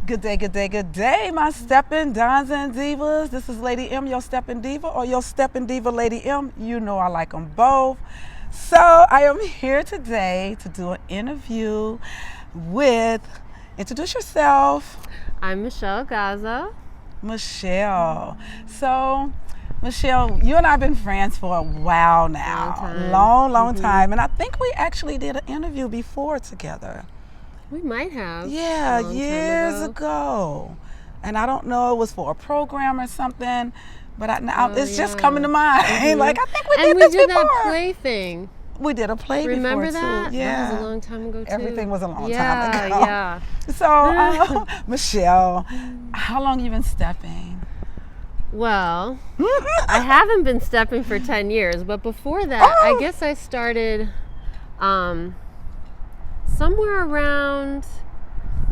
Good day, good day, good day, my Steppin' Dons and Divas. This is Lady M, your Steppin' Diva, or your Steppin' Diva Lady M. You know I like them both. So I am here today to do an interview with, introduce yourself. I'm Michelle Gaza. Michelle. So, Michelle, you and I have been friends for a while now. Long time. And I think we actually did an interview before together. We might have. Yeah, years ago. And I don't know, it was for a program or something, but it's just coming to mind. Like, I think we did this before. And we did that play thing. We did a play Remember before, that? too. Yeah. That was a long time ago, too. Everything was a long time ago. Yeah. So, Michelle, how long you been stepping? Well, I haven't been stepping for 10 years, but before that, I guess I started somewhere around,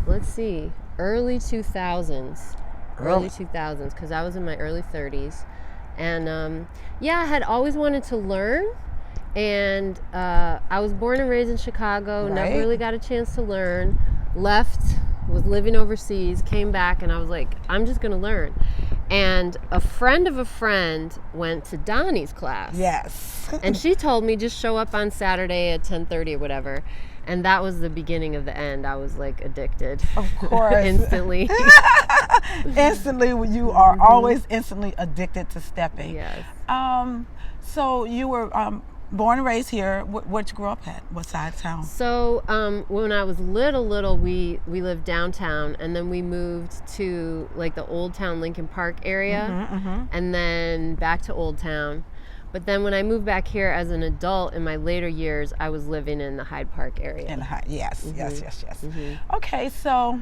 let's see, early 2000s. Early 2000s, because I was in my early 30s. And I had always wanted to learn. And I was born and raised in Chicago, never really got a chance to learn. Left, was living overseas, came back, and I was like, I'm just gonna learn. And a friend of a friend went to Donnie's class. Yes. And she told me just show up on Saturday at 10:30 or whatever. And that was the beginning of the end. I was like addicted. Of course. Instantly. Instantly, you are always instantly addicted to stepping. Yes. So you were born and raised here. Where'd you grow up at? What side of town? So when I was little, we lived downtown, and then we moved to like the Old Town Lincoln Park area, and then back to Old Town. But then when I moved back here as an adult in my later years, I was living in the Hyde Park area. In the Hyde, yes. Okay, so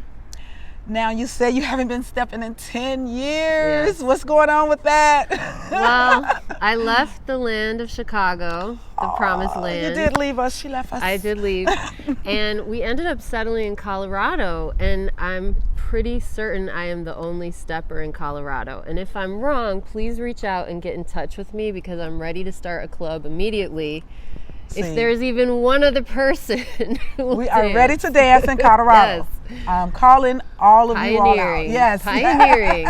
now you say you haven't been stepping in 10 years. Yes. What's going on with that? Well, I left the land of Chicago, the promised land. You did leave us. She left us. I did leave. And we ended up settling in Colorado, and I'm pretty certain I am the only stepper in Colorado. And if I'm wrong, please reach out and get in touch with me, because I'm ready to start a club immediately. If there's even one other person we are ready to dance in Colorado. Yes. I'm calling all of you all out. Yes. Pioneering.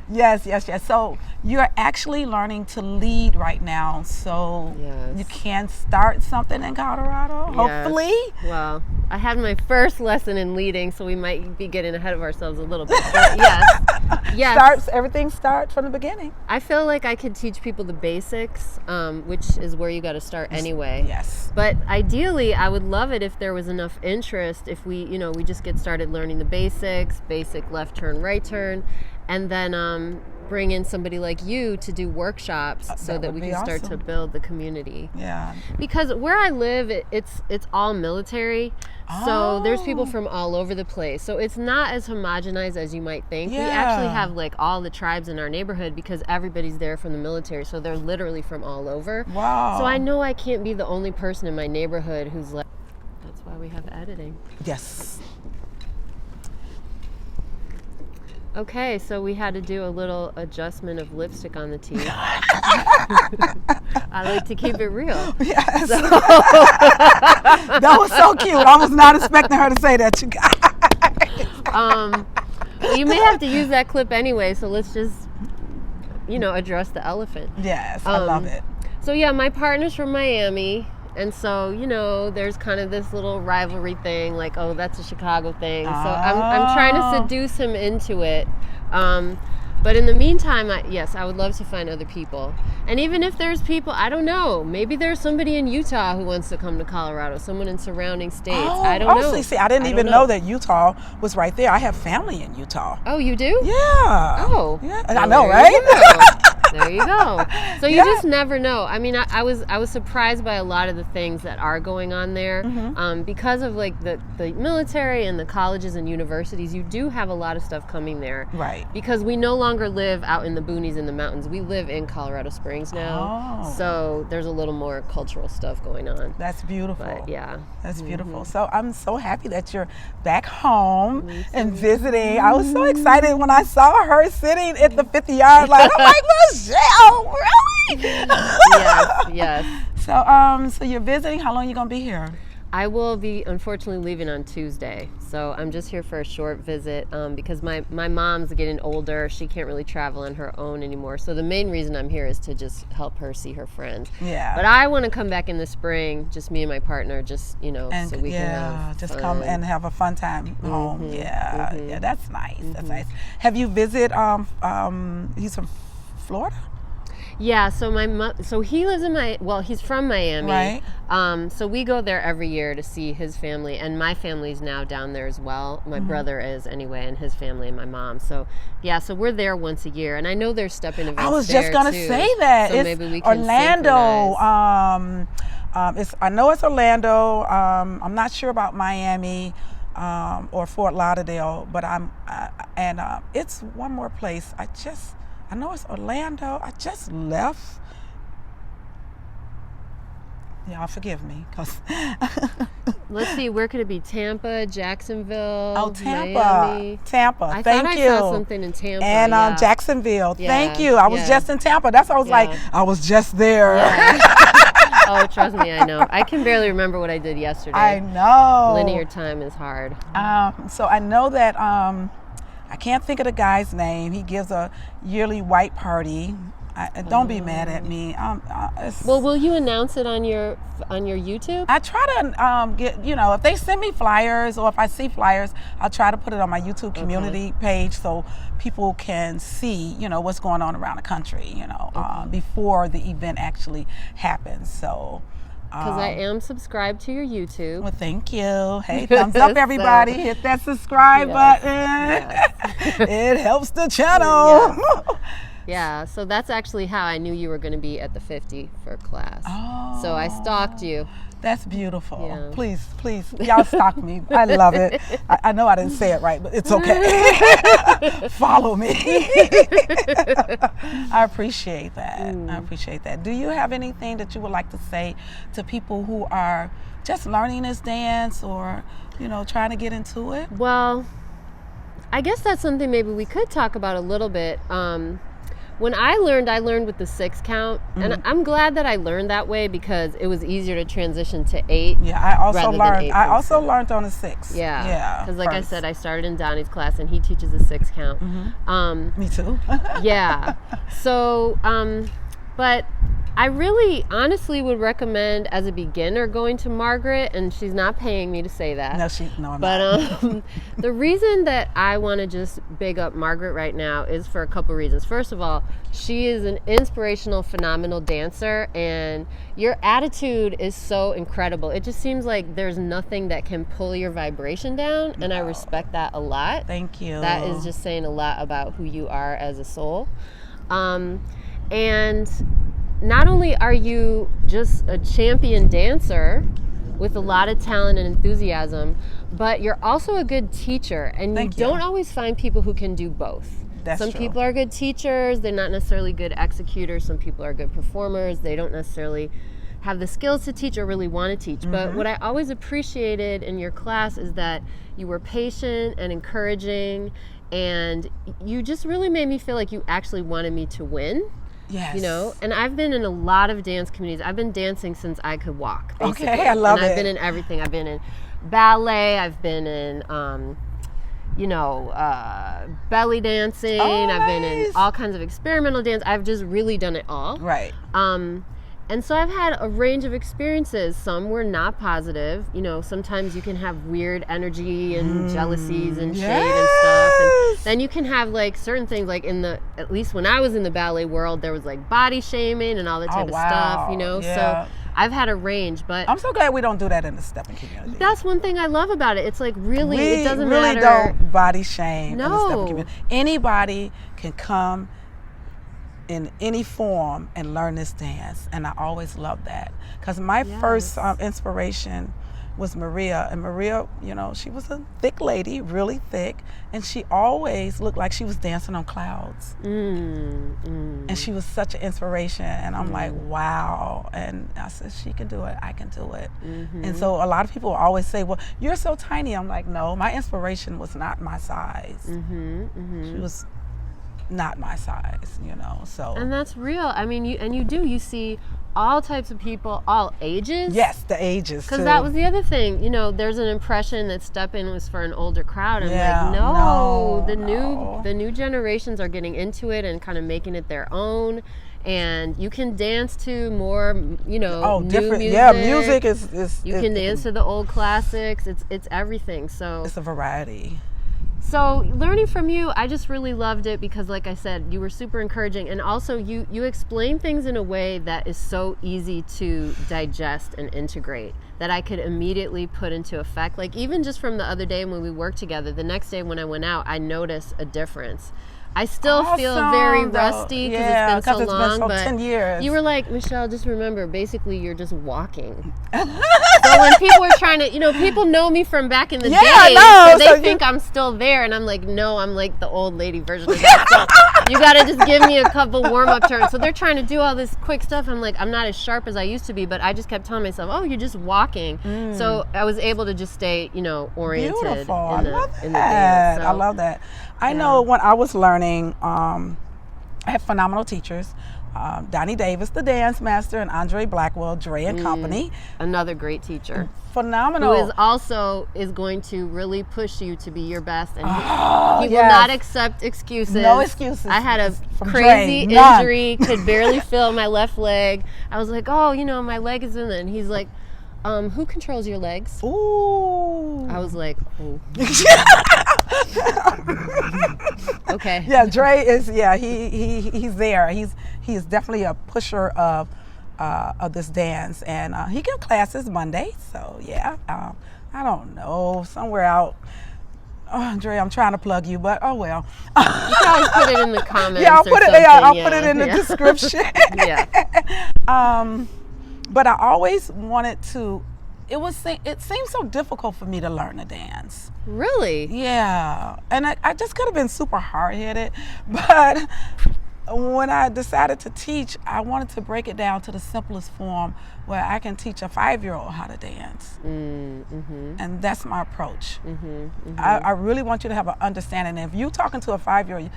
Yes. So you're actually learning to lead right now. So you can start something in Colorado, hopefully. Well, I had my first lesson in leading, so we might be getting ahead of ourselves a little bit. But yes. Everything starts from the beginning. I feel like I could teach people the basics, which is where you got to start anyway. Yes. But ideally, I would love it if there was enough interest, if we just get started learning the basics, basic left turn, right turn, and then bring in somebody like you to do workshops so that we can start to build the community. Yeah. Because where I live, it's all military. So there's people from all over the place. So it's not as homogenized as you might think. Yeah. We actually have like all the tribes in our neighborhood because everybody's there from the military. So they're literally from all over. Wow. So I know I can't be the only person in my neighborhood who's like, that's why we have editing. Yes. Okay, so we had to do a little adjustment of lipstick on the teeth. I like to keep it real. Yes. So. That was so cute. I was not expecting her to say that, you guys. Well, you may have to use that clip anyway, so let's just, address the elephant. Yes, I love it. So yeah, my partner's from Miami. And so, there's kind of this little rivalry thing, like, oh, that's a Chicago thing. So I'm trying to seduce him into it. But in the meantime, I would love to find other people. And even if there's people, I don't know, maybe there's somebody in Utah who wants to come to Colorado, someone in surrounding states. I don't know. See, I didn't even know that Utah was right there. I have family in Utah. Oh, you do? Yeah. Oh. Yeah. I know, right? There you go. So you just never know. I mean, I was surprised by a lot of the things that are going on there. Because of like the military and the colleges and universities, you do have a lot of stuff coming there. Right. Because we no longer live out in the boonies in the mountains. We live in Colorado Springs now. Oh. So there's a little more cultural stuff going on. That's beautiful. But yeah. That's beautiful. So I'm so happy that you're back home and visiting. I was so excited when I saw her sitting at the 50-yard line. I'm like, Michelle, really? Yes. So you're visiting. How long are you gonna be here? I will be unfortunately leaving on Tuesday, so I'm just here for a short visit because my mom's getting older. She can't really travel on her own anymore, so the main reason I'm here is to just help her see her friends. Yeah. But I want to come back in the spring, just me and my partner, just and, so we can have just fun. come and have a fun time home. Yeah, that's nice. That's nice. Have you visited? He's from Florida. Yeah, so so he lives in he's from Miami. Right. So we go there every year to see his family, and my family's now down there as well. My brother is anyway, and his family and my mom. So yeah, so we're there once a year, and I know there's stepping events. I was just gonna say that. So it's maybe we can Orlando. synchronize. I know it's Orlando. I'm not sure about Miami or Fort Lauderdale, but it's one more place. I know it's Orlando. I just left. Y'all forgive me, cause Let's see, where could it be? Tampa, Jacksonville, oh, Tampa, Miami. Tampa. I Thank thought you. I saw something in Tampa. And yeah. Jacksonville. Yeah, Thank you. I was just in Tampa. That's why I was like, I was just there. Yeah. Oh, trust me, I know. I can barely remember what I did yesterday. I know. Linear time is hard. So I know that I can't think of the guy's name. He gives a yearly white party. Don't be mad at me. Well, will you announce it on your YouTube? I try to get, if they send me flyers or if I see flyers, I'll try to put it on my YouTube community page so people can see, what's going on around the country, before the event actually happens. So. Because I am subscribed to your YouTube. Well, thank you. Hey, thumbs up, everybody. Hit that subscribe button. Yes. It helps the channel. Yes. Yeah, so that's actually how I knew you were going to be at the 50 for class. Oh, so I stalked you. That's beautiful. Yeah. Please, y'all stalk me. I love it. I know I didn't say it right, but it's okay. Follow me. I appreciate that. I appreciate that. Do you have anything that you would like to say to people who are just learning this dance or, trying to get into it? Well, I guess that's something maybe we could talk about a little bit. When I learned with the 6 count, and I'm glad that I learned that way because it was easier to transition to 8. Yeah, I also learned on the 6. Yeah, because like I said, I started in Donnie's class, and he teaches a 6 count. Me too. Yeah. So, but I really honestly would recommend as a beginner going to Margaret, and she's not paying me to say that. No, I'm not. But the reason that I want to just big up Margaret right now is for a couple reasons. First of all, she is an inspirational, phenomenal dancer, and your attitude is so incredible. It just seems like there's nothing that can pull your vibration down, and I respect that a lot. Thank you. That is just saying a lot about who you are as a soul. And not only are you just a champion dancer with a lot of talent and enthusiasm, but you're also a good teacher, and you don't always find people who can do both. Some people are good teachers, they're not necessarily good executors. Some people are good performers, they don't necessarily have the skills to teach or really want to teach. But what I always appreciated in your class is that you were patient and encouraging, and you just really made me feel like you actually wanted me to win. Yes. And I've been in a lot of dance communities. I've been dancing since I could walk, basically. Okay, I love it. I've been in everything. I've been in ballet, I've been in, belly dancing. I've been in all kinds of experimental dance. I've just really done it all. Right. And so I've had a range of experiences. Some were not positive. Sometimes you can have weird energy and jealousies and shade and stuff. And then you can have like certain things, like at least when I was in the ballet world, there was like body shaming and all that type of stuff, Yeah. So I've had a range, but I'm so glad we don't do that in the stepping community. That's one thing I love about it. It's like it doesn't matter. We really don't body shame in the stepping community. Anybody can come in any form and learn this dance, and I always loved that because my first inspiration was Maria. And Maria, she was a thick lady, really thick, and she always looked like she was dancing on clouds. And she was such an inspiration, and I'm like, wow. And I said, she can do it, I can do it. And so a lot of people always say, well, you're so tiny. I'm like, no, my inspiration was not my size. She was not my size, so. And that's real. I mean, you see all types of people, all ages? Yes, the ages, because that was the other thing. You know, there's an impression that Steppin was for an older crowd. I'm Yeah, like, no, no. the new generations are getting into it and kind of making it their own. And you can dance to more, you know, new different. music. Yeah, music is You can dance to the old classics. It's everything. So it's a variety. So learning from you, I just really loved it because, like I said, you were super encouraging, and also you explain things in a way that is so easy to digest and integrate that I could immediately put into effect. Like even just from the other day when we worked together, the next day when I went out, I noticed a difference. I still feel very rusty because it's been so long, but 10 years. You were like, Michelle, just remember, basically you're just walking. So when people are trying to, you know, people know me from back in the day, so they think I'm still there, and I'm like, no, I'm like the old lady version of that. So you gotta just give me a couple warm-up turns. So they're trying to do all this quick stuff. I'm like, I'm not as sharp as I used to be, but I just kept telling myself, oh, you're just walking. So I was able to just stay, you know, oriented. Beautiful. In the dance. So, I love that. I know when I was learning, I had phenomenal teachers. Donnie Davis, the dance master, and Andre Blackwell, Dre and Company. Another great teacher. Phenomenal. Who is also going to really push you to be your best, and he will not accept excuses. No excuses. I had a From crazy Dre. None. injury, could barely feel my left leg. I was like, oh, you know, my leg is in it. And he's like, who controls your legs? Ooh. I was like, oh. Okay. Yeah, Dre is. Yeah, he's there. He's definitely a pusher of this dance, and he gives classes Monday. So yeah, I don't know, somewhere out. Oh, Dre, I'm trying to plug you, but oh well. You can always put it in the comments. Yeah, I'll put it. Yeah, I'll put it in the description. Yeah. But I always wanted to. It seemed so difficult for me to learn to dance. Really? Yeah, and I just could have been super hard-headed, but when I decided to teach, I wanted to break it down to the simplest form where I can teach a 5-year-old how to dance. And that's my approach. I really want you to have an understanding. If you're talking to a 5-year-old,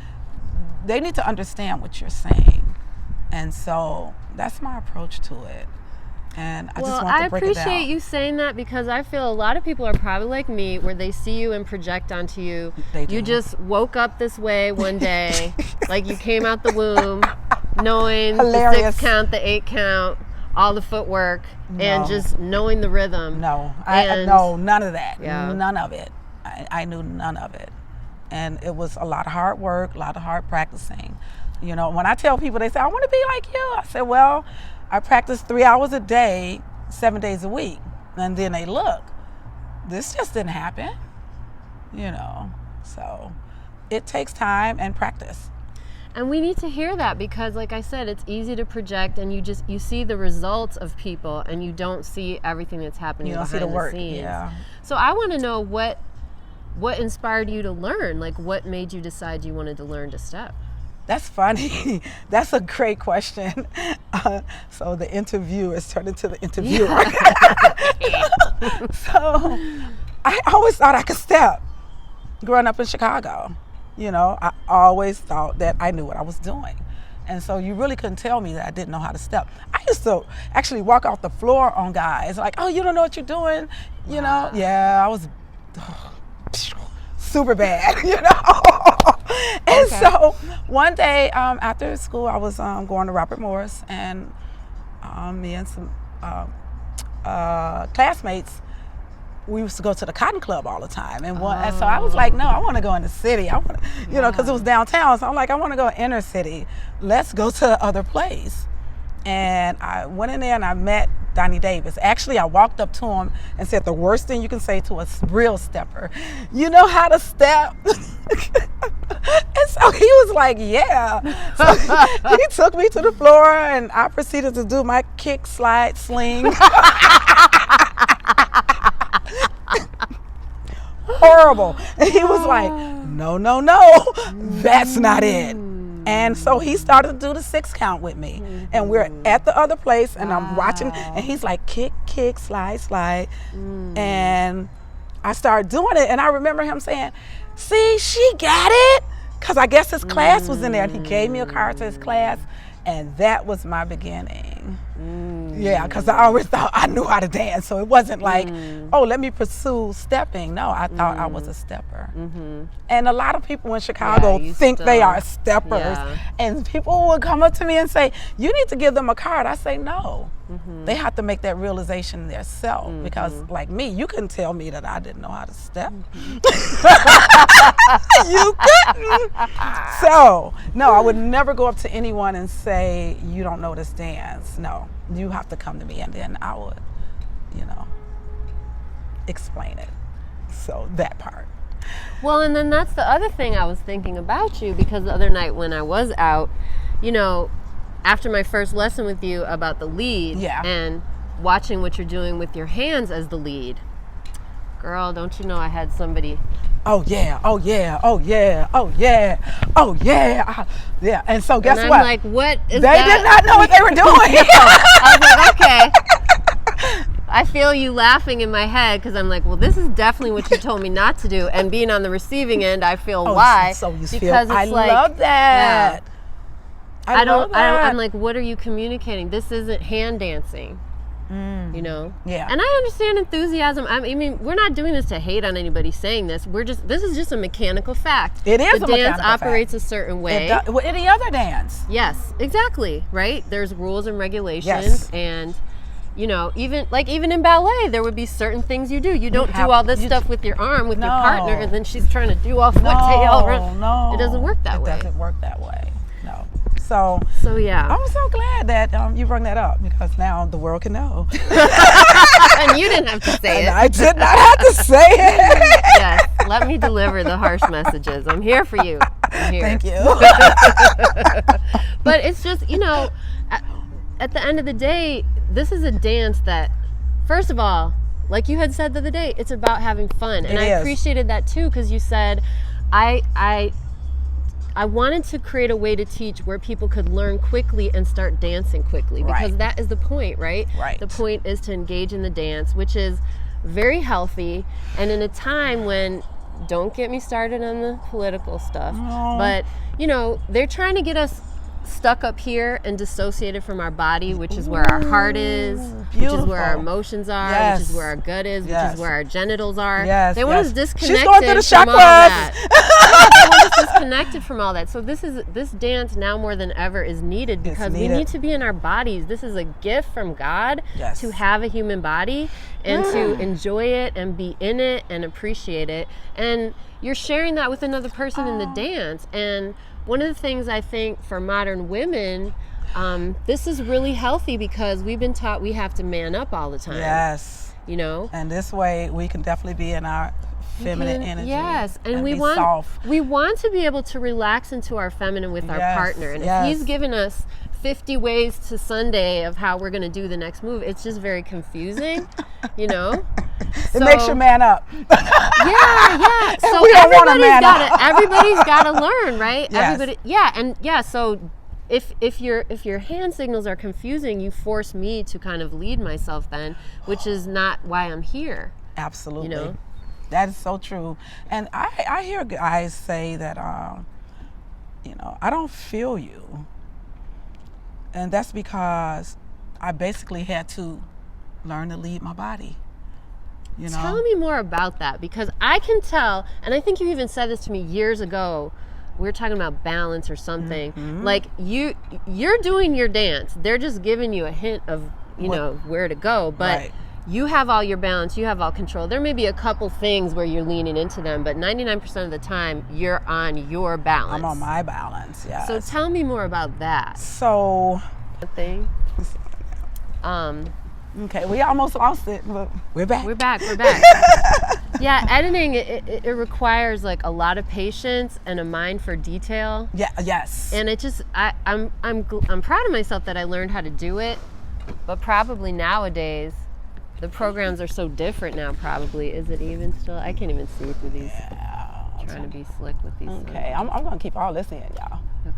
they need to understand what you're saying. And so that's my approach to it. And I just want to break it down. I appreciate you saying that because I feel a lot of people are probably like me where they see you and project onto you. You just woke up this way one day, like you came out the womb knowing the 6 count, the 8 count, all the footwork, and just knowing the rhythm. No, none of that. Yeah. None of it. I knew none of it. And it was a lot of hard work, a lot of hard practicing. You know, when I tell people, they say, I want to be like you. I said, well, I practice 3 hours a day, 7 days a week. And then they look, this just didn't happen, you know. So it takes time and practice. And we need to hear that because, like I said, it's easy to project and you see the results of people and you don't see everything that's happening behind the scenes. Yeah. So I want to know what inspired you to learn? Like what made you decide you wanted to learn to step? That's funny. That's a great question. So the interview is turned into the interviewer. So I always thought I could step. Growing up in Chicago, you know, I always thought that I knew what I was doing. And so you really couldn't tell me that I didn't know how to step. I used to actually walk off the floor on guys like, oh, you don't know what you're doing? You know? Yeah, I was super bad, you know? And so one day after school, I was going to Robert Morris, and me and some classmates, we used to go to the Cotton Club all the time. And so I was like, no, I want to go in the city. I want to, you know, because it was downtown. So I'm like, I want to go inner city. Let's go to the other place. And I went in there and I met Donnie Davis. Actually, I walked up to him and said the worst thing you can say to a real stepper, you know how to step? And so he was like, yeah. So he took me to the floor and I proceeded to do my kick, slide, sling. Horrible. And he was like, no, that's not it. And so he started to do the 6 count with me. And we're at the other place and I'm watching and he's like, kick, kick, slide, slide. And I started doing it and I remember him saying, see, she got it. Because I guess his class was in there and he gave me a card to his class. And that was my beginning. stepping. Yeah, because I always thought I knew how to dance. So it wasn't like, oh, let me pursue stepping. No, I thought I was a stepper. And a lot of people in Chicago think they are steppers. And people would come up to me and say, you need to give them a card. I say, no. They have to make that realization themselves. Because like me, you couldn't tell me that I didn't know how to step. You couldn't. So, no, I would never go up to anyone and say, you don't know this dance. No, you have to come to me, and then I would, explain it. So that part. Well, and then that's the other thing I was thinking about you, because the other night when I was out, after my first lesson with you about the lead and watching what you're doing with your hands as the lead, girl, don't you know I had somebody. Oh yeah, oh yeah, oh yeah, oh yeah, oh yeah, yeah. And so guess and what? I'm like, what is they did not know what they were doing. I was like, okay. I feel you laughing in my head, because I'm like, well, this is definitely what you told me not to do. And being on the receiving end, I feel why. So you because feel, it's I like, love that. Yeah. I love that. I'm like, what are you communicating? This isn't hand dancing. Yeah. And I understand enthusiasm. I mean, we're not doing this to hate on anybody saying this. This is just a mechanical fact. It is the a mechanical dance fact. operates a certain way. Well, any other dance. Yes, exactly. Right? There's rules and regulations. Yes. And even in ballet, there would be certain things you do. You don't do all this stuff with your arm with your partner, and then she's trying to do all foot tail. No, it doesn't work that way. It doesn't work that way. No. So yeah. I'm so glad that you brought that up, because now the world can know. And you didn't have to say it. I did not have to say it. Yes. Let me deliver the harsh messages. I'm here for you. I'm here. Thank you. But it's just, at the end of the day, this is a dance that, first of all, like you had said the other day, it's about having fun. And I appreciated that too, because you said, I wanted to create a way to teach where people could learn quickly and start dancing quickly, because that is the point, right? Right. The point is to engage in the dance, which is very healthy. And in a time when, don't get me started on the political stuff, but they're trying to get us stuck up here and dissociated from our body, which is where our heart is, which is where our emotions are, which is where our gut is, which is where our genitals are. They want us disconnected She's going through the from chakras. all that. They want us disconnected from all that. So this dance now more than ever is needed, because we need to be in our bodies. This is a gift from God to have a human body and to enjoy it and be in it and appreciate it. And you're sharing that with another person in the dance. And one of the things I think for modern women, this is really healthy, because we've been taught we have to man up all the time. Yes. And this way we can definitely be in our feminine energy. Yes, and we want to be able to relax into our feminine with our partner. And if he's given us 50 ways to Sunday of how we're going to do the next move, it's just very confusing, It makes you man up. Yeah. So everybody's got to learn, right? Yes. So if your hand signals are confusing, you force me to kind of lead myself then, which is not why I'm here. Absolutely. That is so true. And I hear guys say that I don't feel you. And that's because I basically had to learn to lead my body. Tell me more about that, because I can tell, and I think you even said this to me years ago. We were talking about balance or something. Like you're doing your dance. They're just giving you a hint of where to go, but you have all your balance. You have all control. There may be a couple things where you're leaning into them, but 99% of the time you're on your balance. I'm on my balance. Yeah. So tell me more about that. So. Thing. Okay, we almost lost it, but we're back. We're back. Yeah, editing it requires like a lot of patience and a mind for detail. Yeah. Yes. And it just I'm proud of myself that I learned how to do it, but probably nowadays the programs are so different now. Probably is it even still? I can't even see through these. Trying to be slick with these. Okay, I'm gonna keep all this in, y'all. Okay.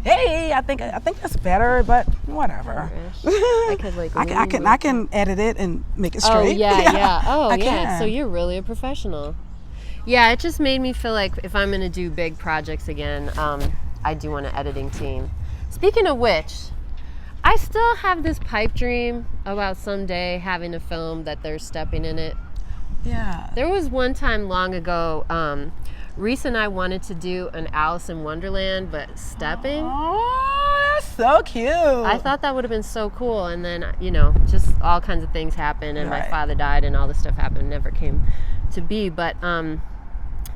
Hey, I think that's better, but whatever. I can edit it and make it straight. Oh yeah. Oh I yeah. can. So you're really a professional. Yeah, it just made me feel like if I'm gonna do big projects again, I do want an editing team. Speaking of which, I still have this pipe dream about someday having a film that there's stepping in it. Yeah. There was one time long ago, Reese and I wanted to do an Alice in Wonderland, but stepping. Oh, that's so cute. I thought that would have been so cool, and then, you know, just all kinds of things happened, and my father died, and all this stuff happened, never came to be. But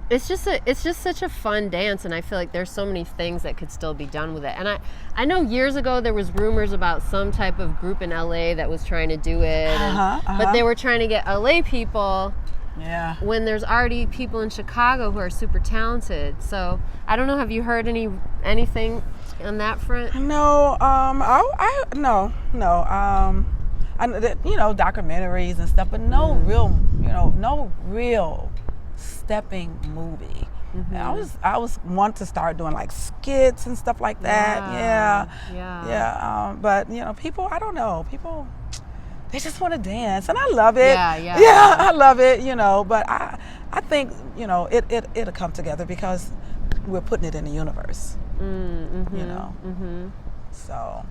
it's just such a fun dance, and I feel like there's so many things that could still be done with it. And I know years ago there was rumors about some type of group in LA that was trying to do it, but they were trying to get LA people. Yeah. When there's already people in Chicago who are super talented. So I don't know. Have you heard anything on that front? No. No. I know that, you know, documentaries and stuff, but no real stepping movie. Mm-hmm. I was want to start doing like skits and stuff like that. Yeah. But you know, people, I don't know, people, they just want to dance, and I love it. Yeah, I love it, you know, but I think, you know, it'll come together because we're putting it in the universe, you know. So,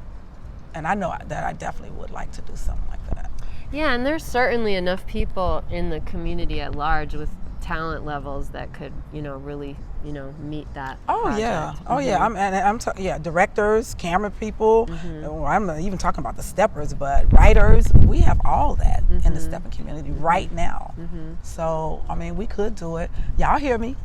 and I know that I definitely would like to do something like that. Yeah, and there's certainly enough people in the community at large with talent levels that could, you know, really, you know, meet that project. I'm directors, camera people. I'm not even talking about the steppers, but writers. We have all that in the stepping community right now. So I mean, we could do it. Y'all hear me?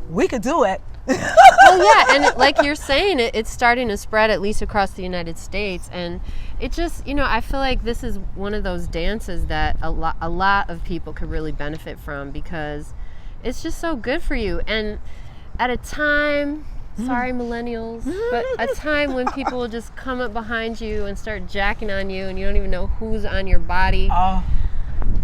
We could do it. Well, yeah, and like you're saying, it's starting to spread at least across the United States, and it just, you know, I feel like this is one of those dances that a lot of people could really benefit from, because it's just so good for you. And at a time, sorry millennials, but a time when people will just come up behind you and start jacking on you and you don't even know who's on your body. Oh,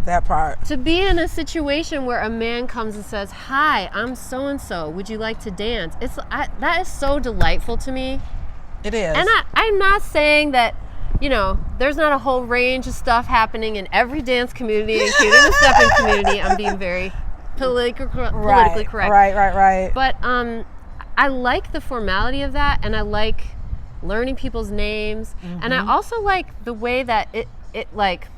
that part. To be in a situation where a man comes and says, "Hi, I'm so-and-so, would you like to dance?" That is so delightful to me. It is. And I'm not saying that, you know, there's not a whole range of stuff happening in every dance community, including the stepping community. I'm being very politically correct. Right. But I like the formality of that, and I like learning people's names, and I also like the way that it like,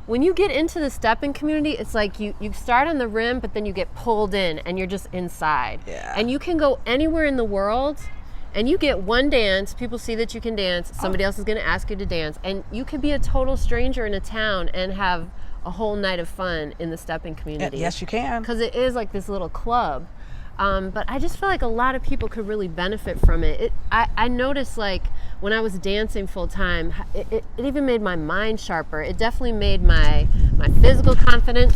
when you get into the stepping community, it's like you start on the rim, but then you get pulled in and you're just inside. Yeah. And you can go anywhere in the world and you get one dance, people see that you can dance, somebody else is gonna ask you to dance, and you can be a total stranger in a town and have a whole night of fun in the stepping community. Yes, you can. Because it is like this little club. But I just feel like a lot of people could really benefit from it. I noticed, like, when I was dancing full time, it even made my mind sharper. It definitely made my physical confidence.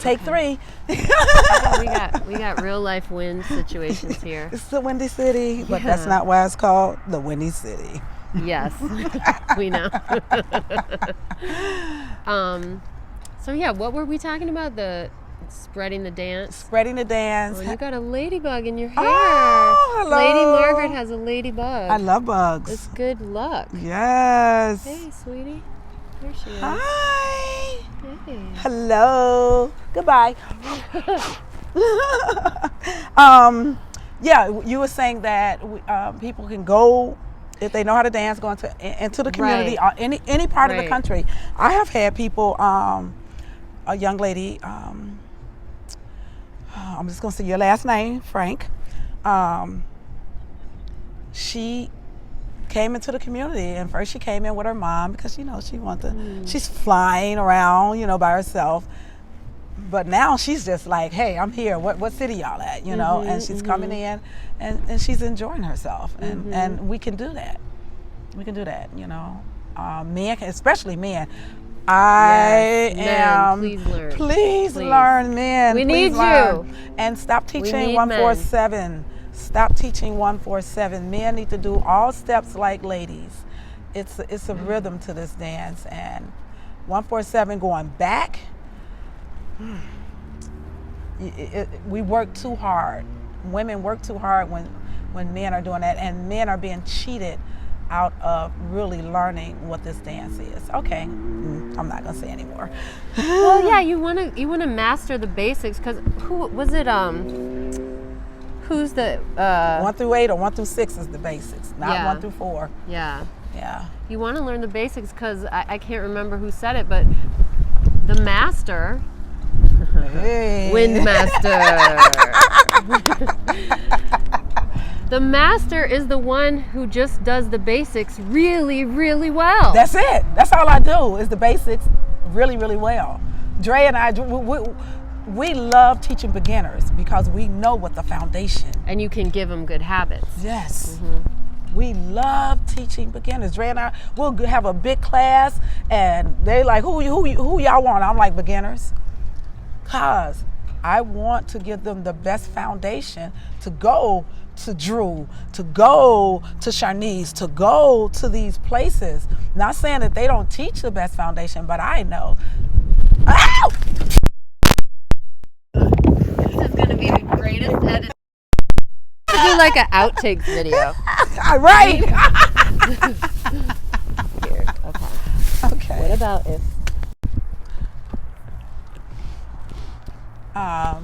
Take 3. Yeah, we got real life wind situations here. It's the Windy City, but that's not why it's called the Windy City. Yes, we know. So yeah, what were we talking about? The spreading the dance? Spreading the dance. Oh, you got a ladybug in your hair. Oh, hello. Lady Margaret has a ladybug. I love bugs. It's good luck. Yes. Hey, sweetie. There she is. Hi. Hey. Hello. Goodbye. Yeah, you were saying that people can go, if they know how to dance, go into the community, or any part of the country. I have had people, a young lady, I'm just gonna say your last name, Frank. She came into the community, and first she came in with her mom because she wanted she's flying around, by herself. But now she's just like, hey, I'm here. What city y'all at? And she's coming in, and she's enjoying herself, and we can do that. We can do that, men, especially men. Please learn, men. We need you. And stop teaching 147. Stop teaching 147. Men need to do all steps like ladies. It's a rhythm to this dance, and 147 going back. We work too hard. Women work too hard when men are doing that, and men are being cheated out of really learning what this dance is. Okay, I'm not gonna say anymore. Well, yeah, you wanna master the basics, because who was it? Who's the 1 through 8 or 1 through 6 is the basics, not 1 through 4. Yeah. Yeah. You want to learn the basics, because I can't remember who said it, but the master. Hey. Windmaster. The master is the one who just does the basics really, really well. That's it. That's all I do is the basics really, really well. Dre and I, we love teaching beginners because we know what the foundation. And you can give them good habits. Yes. We love teaching beginners. Dre and I, we'll have a big class, and they like, who y'all want? I'm like, beginners. Because I want to give them the best foundation to go to Drew, to go to Shyness, to go to these places. Not saying that they don't teach the best foundation, but I know. Ow! This is going to be the greatest edit. Do like an outtakes video. Right. Here, okay. What about if? Yeah.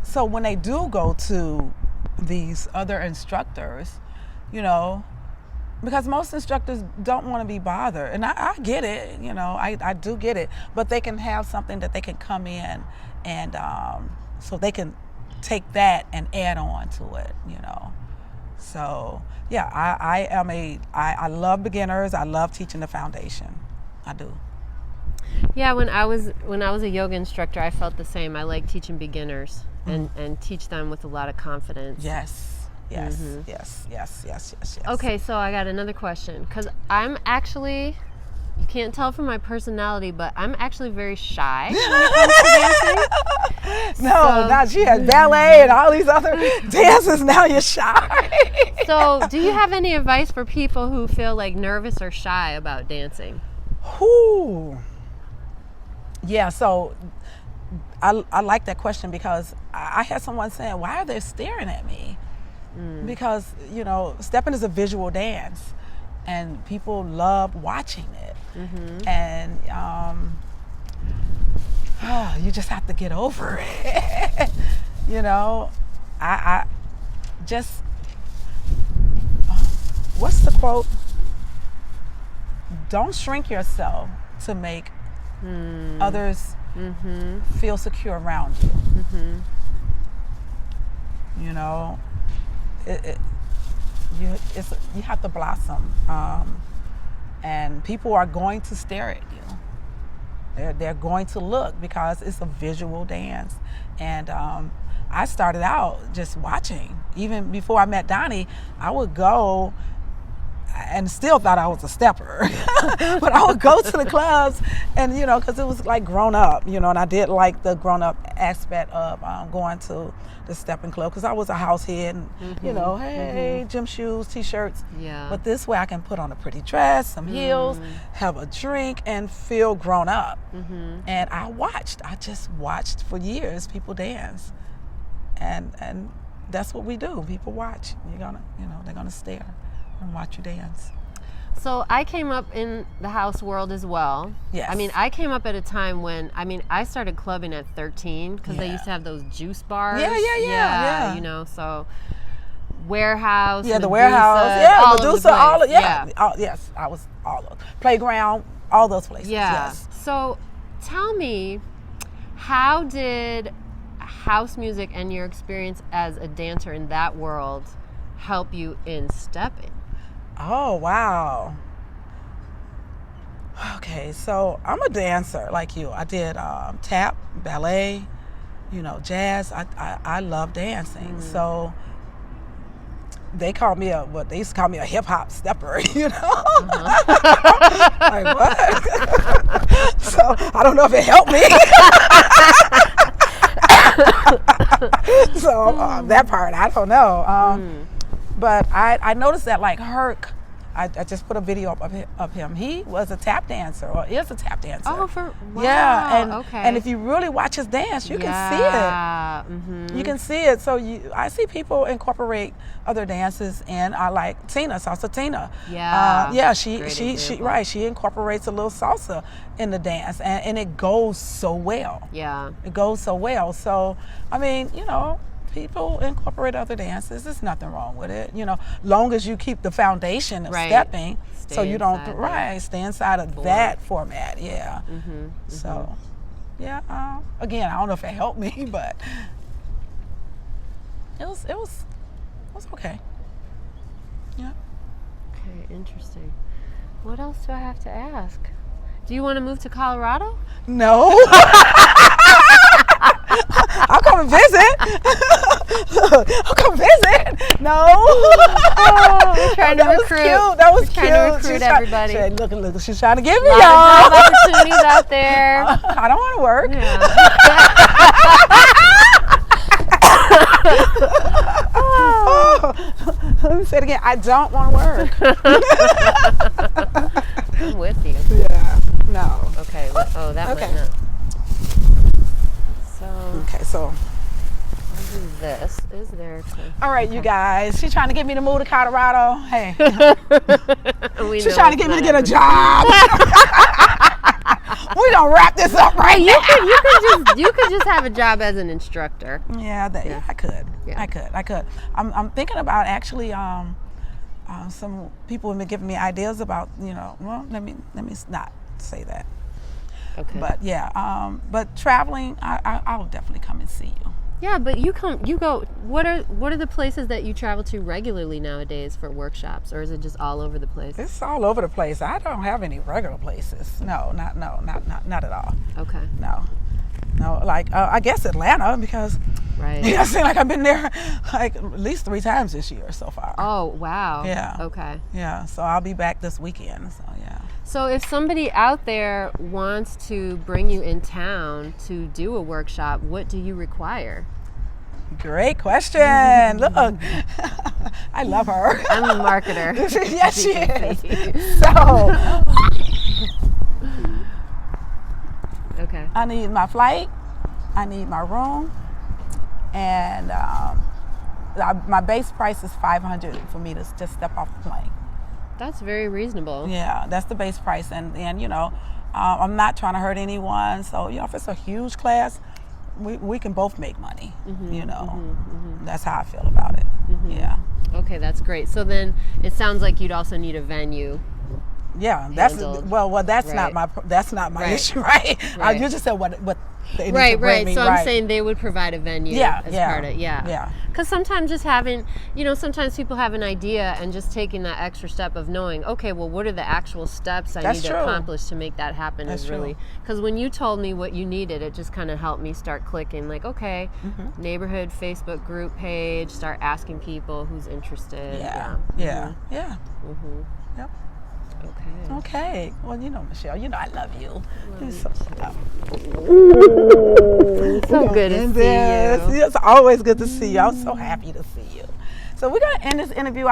So when they do go to these other instructors, because most instructors don't want to be bothered, and I get it, I do get it, but they can have something that they can come in and so they can take that and add on to it, So yeah, I love beginners. I love teaching the foundation. I do. Yeah, when I was a yoga instructor, I felt the same. I like teaching beginners and teach them with a lot of confidence. Yes. Yes. Okay, so I got another question, because I'm actually, you can't tell from my personality, but I'm actually very shy when it comes to dancing. Now she has ballet and all these other dances. Now you're shy. So, do you have any advice for people who feel like nervous or shy about dancing? Yeah, so I like that question, because I had someone saying, why are they staring at me? Because, stepping is a visual dance, and people love watching it. And you just have to get over it. I just, what's the quote? Don't shrink yourself to make others feel secure around you. You have to blossom, and people are going to stare at you. They're going to look, because it's a visual dance. And I started out just watching. Even before I met Donnie, I would go and still thought I was a stepper. But I would go to the clubs, and because it was like grown up, and I did like the grown up aspect of going to the stepping club, because I was a house head, and hey, gym shoes, t-shirts. Yeah. But this way I can put on a pretty dress, some heels, have a drink, and feel grown up. And I just watched for years people dance, and that's what we do. People watch. They're gonna stare and watch you dance. So I came up in the house world as well. Yes. I mean, I came up at a time when, I started clubbing at 13 because they used to have those juice bars. Yeah. So Warehouse. Yeah, the Medusa, Warehouse. Yeah, all Medusa. Yes, I was all of Playground, all those places. Yeah. Yes. So tell me, how did house music and your experience as a dancer in that world help you in stepping? Oh, wow. Okay, so I'm a dancer like you. I did tap, ballet, jazz. I love dancing. So they used to call me a hip hop stepper, Like what? So I don't know if it helped me. So that part, I don't know. But I noticed that, like Herc, I just put a video up of him. He was a tap dancer, or is a tap dancer. Oh, wow. Yeah, and if you really watch his dance, you can see it. You can see it. So I see people incorporate other dances, and I like Salsa Tina. She incorporates a little salsa in the dance, and it goes so well. Yeah, it goes so well. So people incorporate other dances. There's nothing wrong with it, long as you keep the foundation of stepping, so you don't stay inside of that format. Yeah. So, again, I don't know if it helped me, but it was okay. Yeah. Okay, interesting. What else do I have to ask? Do you want to move to Colorado? No. I'll come and visit. I'll come visit. No. We're trying to recruit. That was cute. Trying to recruit everybody. Look, she's trying to give me a lot of opportunities out there. I don't want to work. Yeah. Let me say it again. I don't want to work. I'm with you. Yeah. No. Okay. That went up. So I'll do this. Is there? All right, you guys. She's trying to get me to move to Colorado. Hey. She's trying to get me to get a job. We don't wrap this up right now. You could just have a job as an instructor. Yeah, I could. Yeah. I could. I'm thinking about actually. Some people have been giving me ideas about. Well, let me not say that. Okay. But but traveling, I will definitely come and see you. Yeah, but you go. What are the places that you travel to regularly nowadays for workshops, or is it just all over the place? It's all over the place. I don't have any regular places. No, not at all. Okay. No, like I guess Atlanta, because I seem like I've been there like at least 3 times this year so far. Oh wow. Yeah. Okay. Yeah. So I'll be back this weekend. So yeah. So if somebody out there wants to bring you in town to do a workshop, what do you require? Great question. Look, I love her. I'm a marketer. Yes, she is. So, okay. I need my flight. I need my room, and my base price is $500 for me to just step off the plane. That's very reasonable. Yeah, that's the base price, and I'm not trying to hurt anyone. So if it's a huge class, we can both make money. That's how I feel about it. Yeah. Okay, that's great. So then it sounds like you'd also need a venue. Yeah, that's not my issue, right? You just said what they need to bring me, So I'm saying they would provide a venue as part of it. Yeah. Because sometimes just having, sometimes people have an idea and just taking that extra step of knowing, okay, well, what are the actual steps I need to accomplish to make that happen is really, because when you told me what you needed, it just kind of helped me start clicking, like, okay, neighborhood Facebook group page, start asking people who's interested. Yeah. Yep. Okay. Okay. Well, you know, Michelle, you know I love you. You're so So good to see you. It's always good to see you. I'm so happy to see you. So we're going to end this interview.